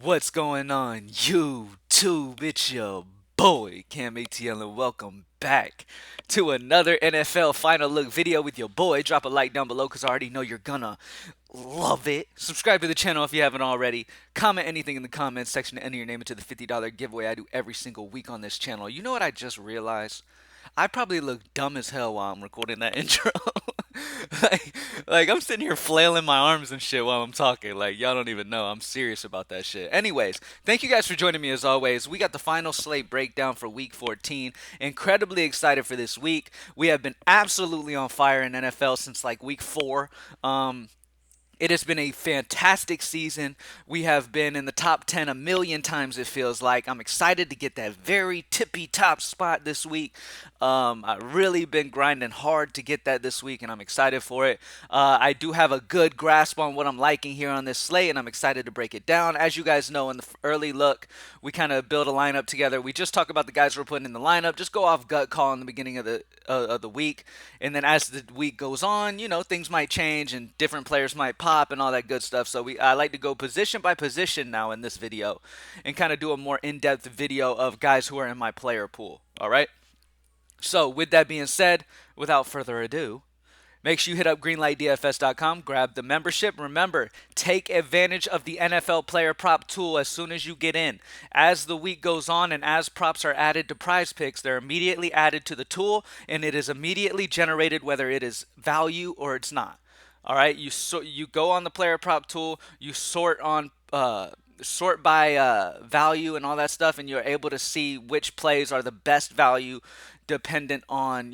What's going on, YouTube? It's your boy, CamATL, and welcome back to another NFL Final Look video with your boy. Drop a like down below because I already know you're gonna love it. Subscribe to the channel if you haven't already. Comment anything in the comments section to enter your name into the $50 giveaway I do every single week on this channel. You know what I just realized? I probably look dumb as hell while I'm recording that intro. like I'm sitting here flailing my arms and shit while I'm talking. Like y'all don't even know. I'm serious about that shit. Anyways, thank you guys for joining me as always. We got the final slate breakdown for week 14. Incredibly excited for this week. We have been absolutely on fire in NFL since like week 4. It has been a fantastic season. We have been in the top 10 a million times, it feels like. I'm excited to get that very tippy top spot this week. I've really been grinding hard to get that this week, and I'm excited for it. I do have a good grasp on what I'm liking here on this slate, and I'm excited to break it down. As you guys know, in the early look, we kind of build a lineup together. We just talk about the guys we're putting in the lineup, just go off gut call in the beginning of the week, and then as the week goes on, things might change and different players might pop and all that good stuff. So I like to go position by position now in this video, and kind of do a more in-depth video of guys who are in my player pool. All right. So with that being said, without further ado, make sure you hit up greenlightdfs.com, grab the membership. Remember, take advantage of the NFL player prop tool as soon as you get in. As the week goes on and as props are added to prize picks, they're immediately added to the tool and it is immediately generated whether it is value or it's not. All right, you go on the player prop tool, you sort by value and all that stuff, and you're able to see which plays are the best value dependent on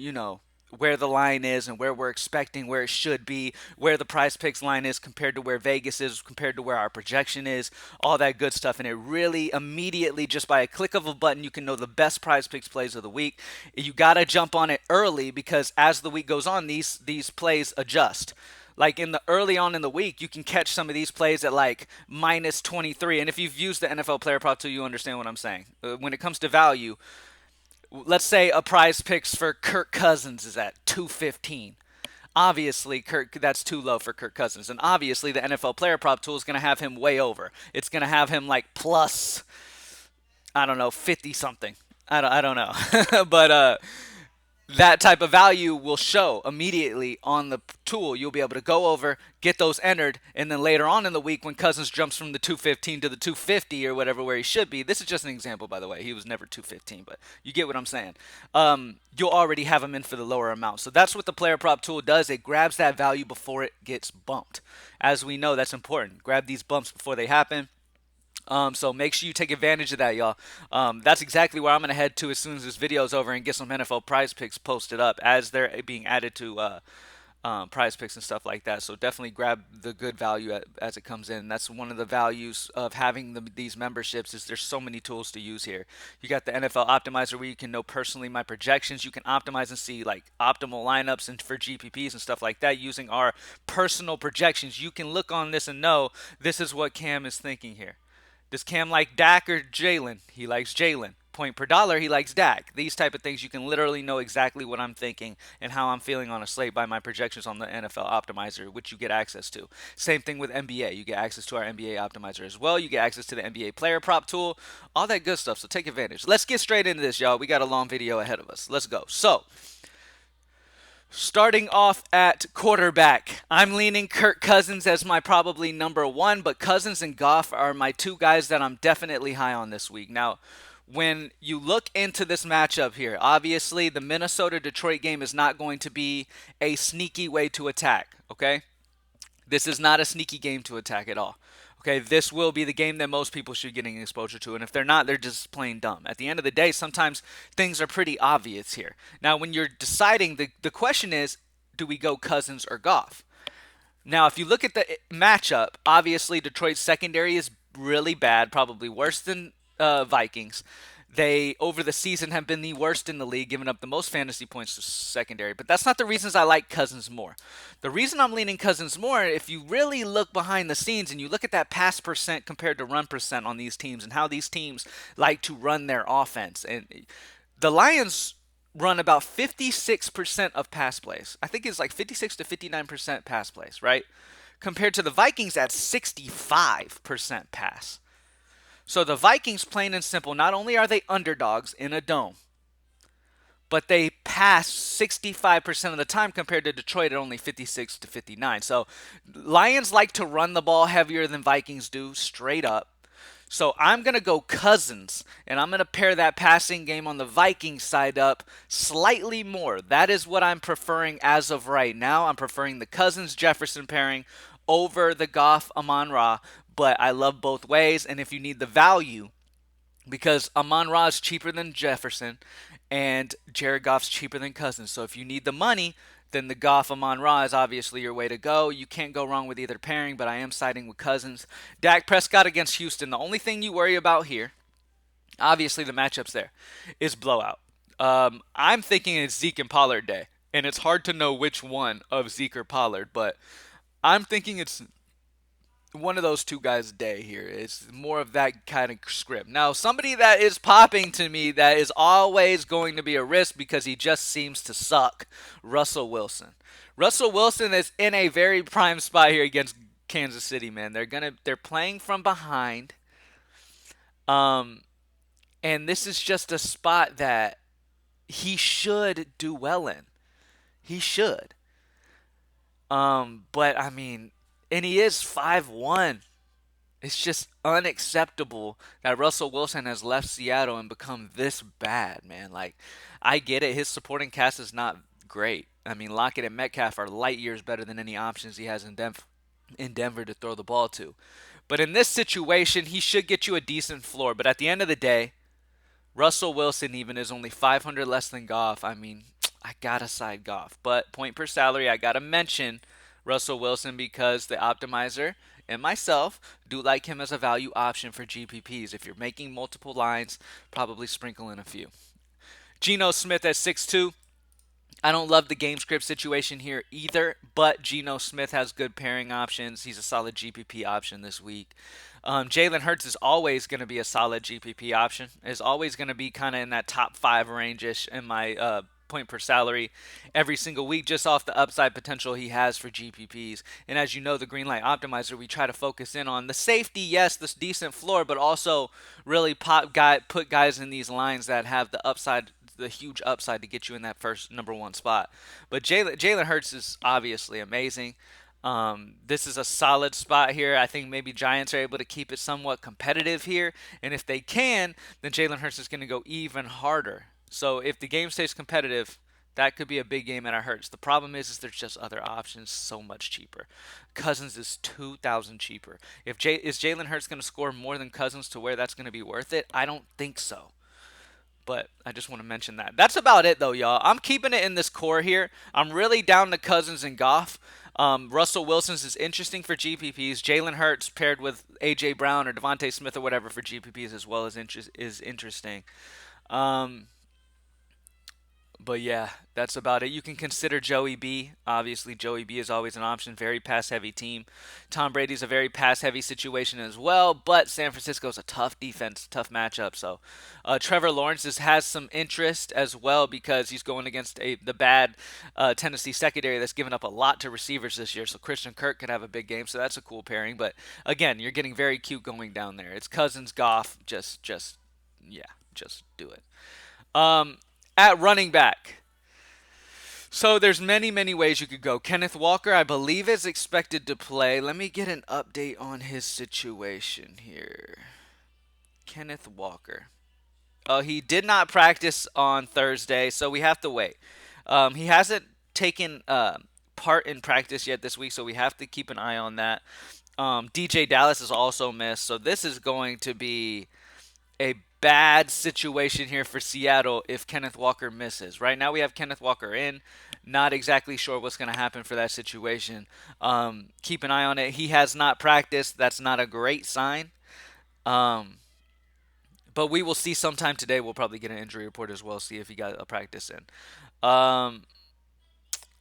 where the line is and where we're expecting where it should be, where the prize picks line is compared to where Vegas is, compared to where our projection is, all that good stuff. And it really immediately, just by a click of a button, you can know the best prize picks plays of the week. You got to jump on it early because as the week goes on, these plays adjust. Like in the early on in the week, you can catch some of these plays at like minus 23. And if you've used the NFL player prop tool, you understand what I'm saying. When it comes to value, let's say a prize picks for Kirk Cousins is at 215. Obviously, that's too low for Kirk Cousins. And obviously, the NFL player prop tool is going to have him way over. It's going to have him like plus, I don't know, 50 something. I don't know. But that type of value will show immediately on the tool. You'll be able to go over, get those entered, and then later on in the week when Cousins jumps from the 215 to the 250 or whatever where he should be. This is just an example, by the way. He was never 215, but you get what I'm saying. You'll already have him in for the lower amount. So that's what the player prop tool does. It grabs that value before it gets bumped. As we know, that's important. Grab these bumps before they happen. So make sure you take advantage of that, y'all. That's exactly where I'm going to head to as soon as this video is over and get some NFL prize picks posted up as they're being added to prize picks and stuff like that. So definitely grab the good value as it comes in. That's one of the values of having these memberships is there's so many tools to use here. You got the NFL Optimizer where you can know personally my projections. You can optimize and see like optimal lineups and for GPPs and stuff like that using our personal projections. You can look on this and know this is what Cam is thinking here. Does Cam like Dak or Jalen? He likes Jalen. Point per dollar, he likes Dak. These type of things, you can literally know exactly what I'm thinking and how I'm feeling on a slate by my projections on the NFL Optimizer, which you get access to. Same thing with NBA. You get access to our NBA Optimizer as well. You get access to the NBA Player Prop tool, all that good stuff. So take advantage. Let's get straight into this, y'all. We got a long video ahead of us. Let's go. So, starting off at quarterback, I'm leaning Kirk Cousins as my probably number one, but Cousins and Goff are my two guys that I'm definitely high on this week. Now, when you look into this matchup here, obviously the Minnesota Detroit game is not going to be a sneaky way to attack, okay? This is not a sneaky game to attack at all. Okay, this will be the game that most people should get exposure to. And if they're not, they're just plain dumb. At the end of the day, sometimes things are pretty obvious here. Now, when you're deciding, the question is, do we go Cousins or Goff? Now, if you look at the matchup, obviously Detroit's secondary is really bad, probably worse than Vikings. They, over the season, have been the worst in the league, giving up the most fantasy points to secondary. But that's not the reasons I like Cousins more. The reason I'm leaning Cousins more, if you really look behind the scenes and you look at that pass percent compared to run percent on these teams and how these teams like to run their offense. And the Lions run about 56% of pass plays. I think it's like 56 to 59% pass plays, right? Compared to the Vikings at 65% pass. So the Vikings, plain and simple, not only are they underdogs in a dome, but they pass 65% of the time compared to Detroit at only 56 to 59. So Lions like to run the ball heavier than Vikings do, straight up. So I'm going to go Cousins, and I'm going to pair that passing game on the Vikings side up slightly more. That is what I'm preferring as of right now. I'm preferring the Cousins Jefferson pairing over the Goff Amon Ra, but I love both ways. And if you need the value, because Amon Ra is cheaper than Jefferson, and Jared Goff's cheaper than Cousins. So if you need the money, then the Goff Amon Ra is obviously your way to go. You can't go wrong with either pairing, but I am siding with Cousins. Dak Prescott against Houston. The only thing you worry about here, obviously the matchups there, is blowout. I'm thinking it's Zeke and Pollard day, and it's hard to know which one of Zeke or Pollard, but I'm thinking it's one of those two guys' day here. It's more of that kind of script. Now, somebody that is popping to me that is always going to be a risk because he just seems to suck, Russell Wilson. Russell Wilson is in a very prime spot here against Kansas City, man. They're playing from behind. Um and this is just a spot that he should do well in. He should. But I mean, and he is 5'1". It's just unacceptable that Russell Wilson has left Seattle and become this bad, man. Like, I get it. His supporting cast is not great. I mean, Lockett and Metcalf are light years better than any options he has in Denver to throw the ball to. But in this situation, he should get you a decent floor. But at the end of the day, Russell Wilson even is only 500 less than Goff. I mean, I gotta side Goff. But point per salary, I gotta mention Russell Wilson because the optimizer and myself do like him as a value option for GPPs. If you're making multiple lines, probably sprinkle in a few. Geno Smith at 6'2". I don't love the game script situation here either, but Geno Smith has good pairing options. He's a solid GPP option this week. Jalen Hurts is always going to be a solid GPP option. Is always going to be kind of in that top 5 range-ish in my point per salary every single week, just off the upside potential he has for GPPs. And as you know, the Greenlight Optimizer, we try to focus in on the safety, yes, this decent floor, but also really put guys in these lines that have the upside, the huge upside to get you in that first number one spot. But Jalen Hurts is obviously amazing. This is a solid spot here. I think maybe Giants are able to keep it somewhat competitive here, and if they can, then Jalen Hurts is going to go even harder. So if the game stays competitive, that could be a big game at our Hurts. The problem is there's just other options so much cheaper. Cousins is 2,000 cheaper. Is Jalen Hurts going to score more than Cousins to where that's going to be worth it? I don't think so. But I just want to mention that. That's about it, though, y'all. I'm keeping it in this core here. I'm really down to Cousins and Goff. Russell Wilson's is interesting for GPPs. Jalen Hurts paired with A.J. Brown or Devontae Smith or whatever for GPPs as well is interesting. Um, but yeah, that's about it. You can consider Joey B. Obviously, Joey B is always an option. Very pass heavy team. Tom Brady's a very pass heavy situation as well, but San Francisco's a tough defense, tough matchup. So Trevor Lawrence has some interest as well because he's going against the bad Tennessee secondary that's given up a lot to receivers this year. So Christian Kirk could have a big game. So that's a cool pairing. But again, you're getting very cute going down there. It's Cousins, Goff. Yeah, just do it. Um, at running back. So there's many ways you could go. Kenneth Walker, I believe, is expected to play. Let me get an update on his situation here. Kenneth Walker. Oh, he did not practice on Thursday, so we have to wait. He hasn't taken part in practice yet this week, so we have to keep an eye on that. DJ Dallas is also missed, so this is going to be a bad situation here for Seattle if Kenneth Walker misses. Right now we have Kenneth Walker in. Not exactly sure what's going to happen for that situation. Keep an eye on it. He has not practiced. That's not a great sign. Um, but we will see sometime today. We'll probably get an injury report as well, see if he got a practice in.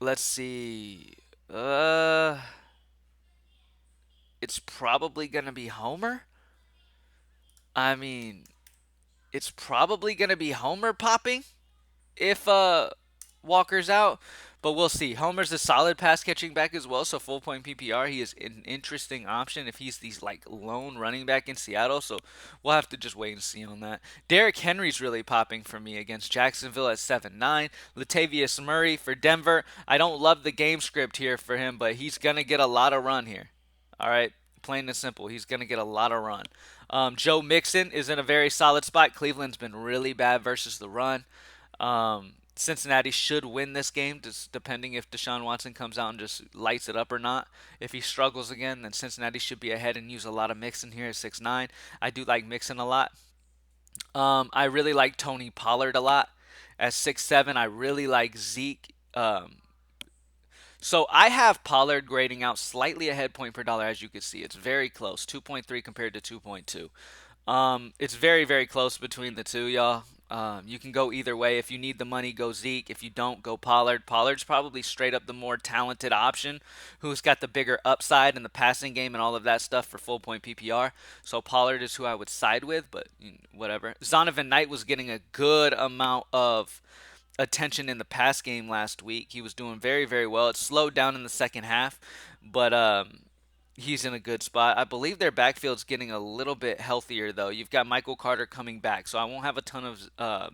Let's see. It's probably going to be Homer. I mean, it's probably going to be Homer popping if Walker's out. but we'll see. Homer's a solid pass catching back as well, so full point PPR. He is an interesting option if he's these like lone running back in Seattle. So we'll have to just wait and see on that. Derrick Henry's really popping for me against Jacksonville at 7-9. Latavius Murray for Denver. I don't love the game script here for him, but he's gonna get a lot of run here. All right, plain and simple. He's gonna get a lot of run. Joe Mixon is in a very solid spot. Cleveland's been really bad versus the run. Cincinnati should win this game, just depending if Deshaun Watson comes out and just lights it up or not. If he struggles again, then Cincinnati should be ahead and use a lot of Mixon here at 6-9. I do like Mixon a lot. I really like Tony Pollard a lot at 6-7. I really like Zeke. So I have Pollard grading out slightly ahead point per dollar, as you can see. It's very close, 2.3 compared to 2.2. It's very, very close between the two, y'all. You can go either way. If you need the money, go Zeke. If you don't, go Pollard. Pollard's probably straight up the more talented option, who's got the bigger upside in the passing game and all of that stuff for full point PPR. So Pollard is who I would side with, but whatever. Zonovan Knight was getting a good amount of attention in the pass game last week. He was doing very, very well. It slowed down in the second half, but he's in a good spot. I believe their backfield's getting a little bit healthier, though. You've got Michael Carter coming back, so I won't have a ton of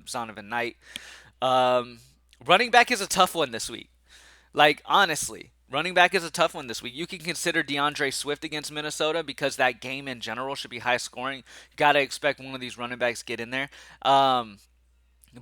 Zonovan Knight. Um, Running back is a tough one this week. Like, honestly, running back is a tough one this week. You can consider DeAndre Swift against Minnesota because that game in general should be high scoring. Got to expect one of these running backs get in there.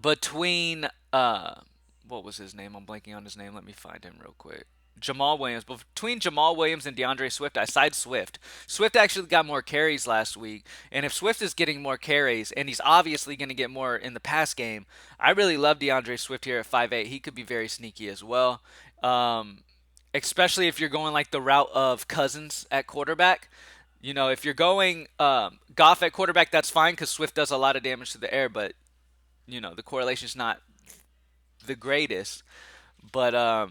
Between what was his name? I'm blanking on his name. Let me find him real quick. Jamal Williams. But between Jamal Williams and DeAndre Swift, I side Swift. Swift actually got more carries last week, and if Swift is getting more carries, and he's obviously going to get more in the pass game, I really love DeAndre Swift here at 5'8". He could be very sneaky as well. Especially if you're going like the route of Cousins at quarterback. If you're going Goff at quarterback, that's fine because Swift does a lot of damage to the air, but the correlation's not the greatest. But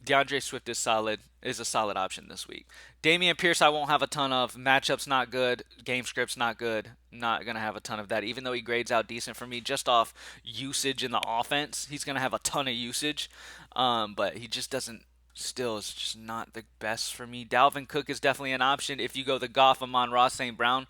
DeAndre Swift is a solid option this week. Damian Pierce, I won't have a ton of. Matchup's not good. Game script's not good. Not going to have a ton of that. Even though he grades out decent for me, just off usage in the offense, he's going to have a ton of usage. But he just doesn't. Still, is just not the best for me. Dalvin Cook is definitely an option. If you go the Goff, Amon-Ra, St. Brown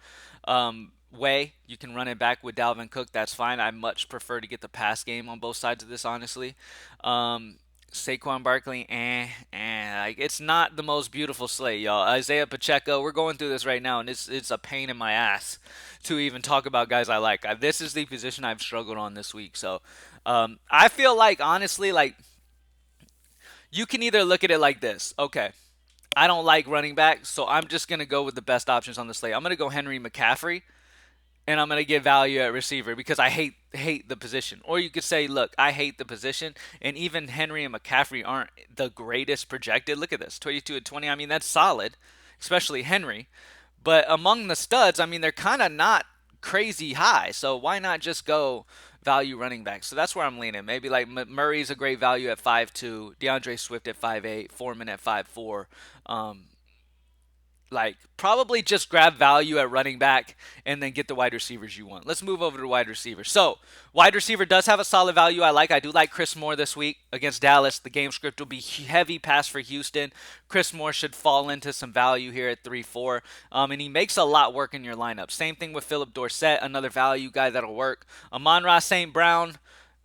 way, you can run it back with Dalvin Cook. That's fine. I much prefer to get the pass game on both sides of this, honestly. Saquon Barkley, like it's not the most beautiful slate, y'all. Isaiah Pacheco, we're going through this right now, and it's a pain in my ass to even talk about guys I like. This is the position I've struggled on this week, so I feel like honestly, like you can either look at it like this. Okay, I don't like running back, so I'm just gonna go with the best options on the slate. I'm gonna go Henry McCaffrey and I'm gonna get value at receiver because I hate the position. Or you could say, look, I hate the position, and even Henry and McCaffrey aren't the greatest projected. Look at this, 22 and 20. I mean, that's solid, especially Henry. But among the studs, I mean, they're kind of not crazy high. So why not just go value running back? So that's where I'm leaning. Maybe like Murray's a great value at 5'2", DeAndre Swift at 5'8", Foreman at 5'4". Like probably just grab value at running back and then get the wide receivers you want. Let's move over to wide receiver. So wide receiver does have a solid value I do like Chris Moore this week against Dallas. The game script will be heavy pass for Houston. Chris Moore should fall into some value here at 3-4. And he makes a lot work in your lineup. Same thing with Philip Dorsett, another value guy that'll work. Amon-Ra St. Brown,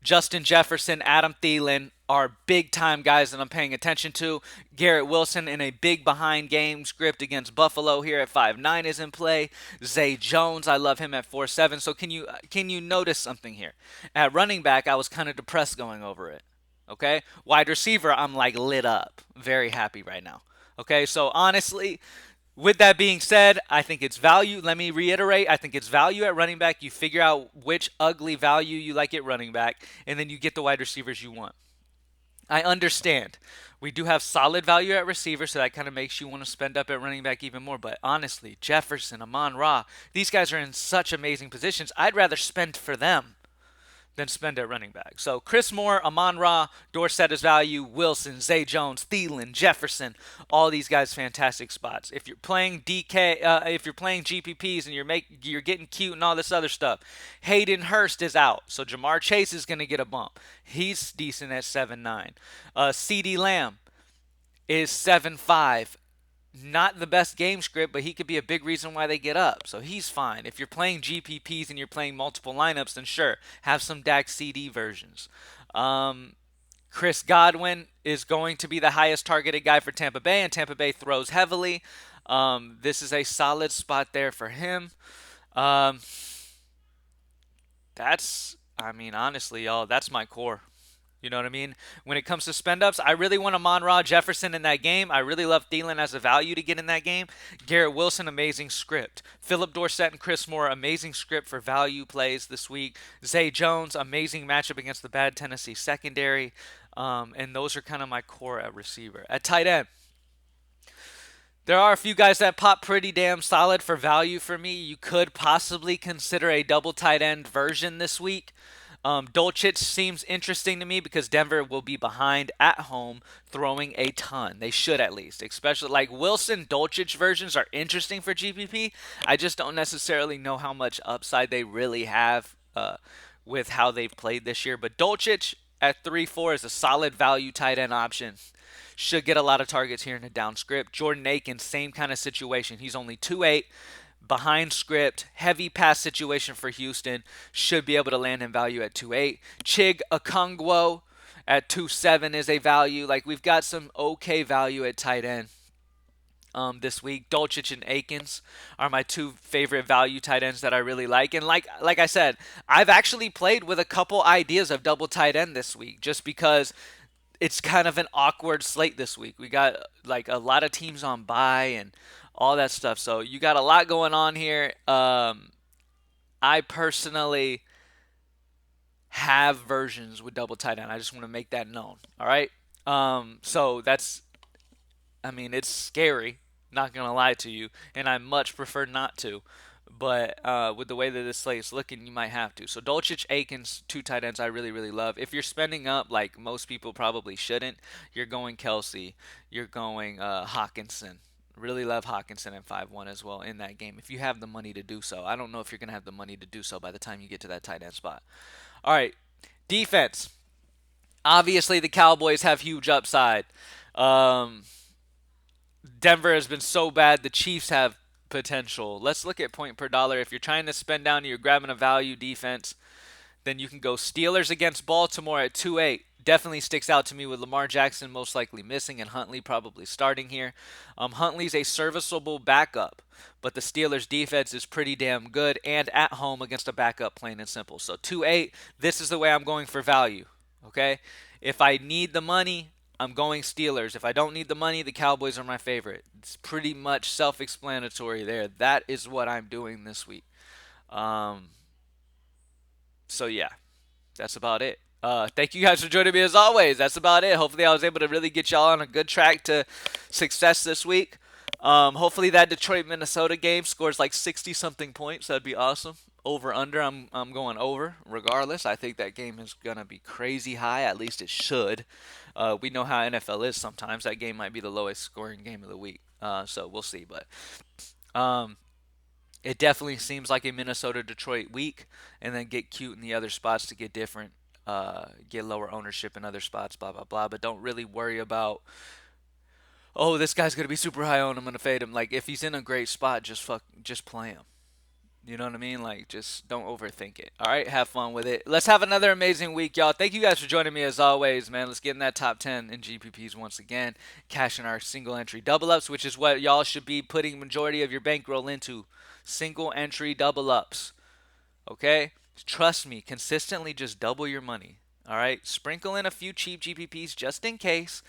Justin Jefferson, Adam Thielen are big time guys that I'm paying attention to. Garrett Wilson in a big behind game script against Buffalo here at 5-9 is in play. Zay Jones, I love him at 4-7. So can you notice something here? At running back, I was kind of depressed going over it. Okay? Wide receiver, I'm like lit up. Very happy right now. Okay? So honestly, with that being said, I think it's value. Let me reiterate. I think it's value at running back. You figure out which ugly value you like at running back, and then you get the wide receivers you want. I understand. We do have solid value at receiver, so that kind of makes you want to spend up at running back even more. But honestly, Jefferson, Amon-Ra, these guys are in such amazing positions. I'd rather spend for them then spend at running back. So Chris Moore, Amon-Ra, Dorsett is value, Wilson, Zay Jones, Thielen, Jefferson, all these guys fantastic spots. If you're playing DK, if you're playing GPPs and you're getting cute and all this other stuff, Hayden Hurst is out, so Jamar Chase is going to get a bump. He's decent at 7.9. CD Lamb is 7.5. Not the best game script, but he could be a big reason why they get up. So he's fine. If you're playing GPPs and you're playing multiple lineups, then sure, have some DAX CD versions. Um, Chris Godwin is going to be the highest targeted guy for Tampa Bay, and Tampa Bay throws heavily. This is a solid spot there for him. Um, I mean, honestly, y'all, that's my core. You know what I mean? When it comes to spend ups, I really want Amon-Ra Jefferson in that game. I really love Thielen as a value to get in that game. Garrett Wilson, amazing script. Philip Dorsett and Chris Moore, amazing script for value plays this week. Zay Jones, amazing matchup against the bad Tennessee secondary. And those are kind of my core at receiver. At tight end, there are a few guys that pop pretty damn solid for value for me. You could possibly consider a double tight end version this week. Dolchich seems interesting to me because Denver will be behind at home throwing a ton. They should at least. Especially like Wilson Dolchich versions are interesting for GPP. I just don't necessarily know how much upside they really have with how they've played this year. But Dolchich at 3-4 is a solid value tight end option. Should get a lot of targets here in the down script. Jordan Aiken, same kind of situation. He's only 2.8 behind script, heavy pass situation for Houston. Should be able to land in value at 2.8. Chig Okongwo at 2.7 is a value. Like we've got some okay value at tight end this week. Dolchich and Akins are my two favorite value tight ends that I really like. And like I said, I've actually played with a couple ideas of double tight end this week just because it's kind of an awkward slate this week. We got like a lot of teams on bye and all that stuff. So you got a lot going on here. I personally have versions with double tight end. I just want to make that known. All right. So that's, I mean, it's scary. Not gonna lie to you, and I much prefer not to. But with the way that this slate is looking, you might have to. So Dolchich, Akins, two tight ends I really, really love. If you're spending up like most people probably shouldn't, you're going Kelsey, you're going Hawkinson. Really love Hawkinson at 5-1 as well in that game if you have the money to do so. I don't know if you're going to have the money to do so by the time you get to that tight end spot. All right, defense. Obviously, the Cowboys have huge upside. Um, Denver has been so bad. The Chiefs have potential. Let's look at point per dollar. If you're trying to spend down, you're grabbing a value defense, then you can go Steelers against Baltimore at 2.8. Definitely sticks out to me with Lamar Jackson most likely missing and Huntley probably starting here. Huntley's a serviceable backup, but the Steelers defense is pretty damn good and at home against a backup, plain and simple. So 2.8, this is the way I'm going for value. Okay? If I need the money, I'm going Steelers. If I don't need the money, the Cowboys are my favorite. It's pretty much self-explanatory there. That is what I'm doing this week. Um, so yeah, that's about it. Thank you guys for joining me as always. That's about it. Hopefully I was able to really get y'all on a good track to success this week. Hopefully that Detroit Minnesota game scores like 60 something points. That'd be awesome. Over under, I'm going over regardless. I think that game is gonna be crazy high. At least it should. We know how NFL is sometimes. That game might be the lowest scoring game of the week. So we'll see. But um, it definitely seems like a Minnesota Detroit week, and then get cute in the other spots to get different, get lower ownership in other spots, blah blah blah. But don't really worry about, oh, this guy's gonna be super high on, I'm gonna fade him. Like if he's in a great spot, just play him. You know what I mean? Like, just don't overthink it. All right, have fun with it. Let's have another amazing week, y'all. Thank you guys for joining me as always, man. Let's get in that top 10 in GPPs once again. Cashing our single entry double ups, which is what y'all should be putting majority of your bankroll into. Single entry double ups. Okay? Trust me, consistently just double your money. All right? Sprinkle in a few cheap GPPs just in case.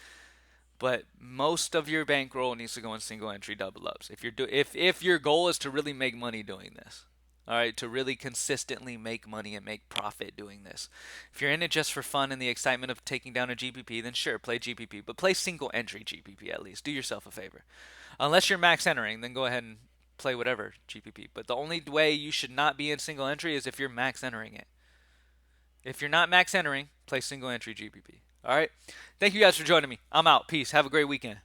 But most of your bankroll needs to go in single entry double ups. If your goal is to really make money doing this, all right, to really consistently make money and make profit doing this. If you're in it just for fun and the excitement of taking down a GPP, then sure, play GPP, but play single entry GPP at least. Do yourself a favor. Unless you're max entering, then go ahead and play whatever GPP. But the only way you should not be in single entry is if you're max entering it. If you're not max entering, play single entry GPP. All right. Thank you guys for joining me. I'm out. Peace. Have a great weekend.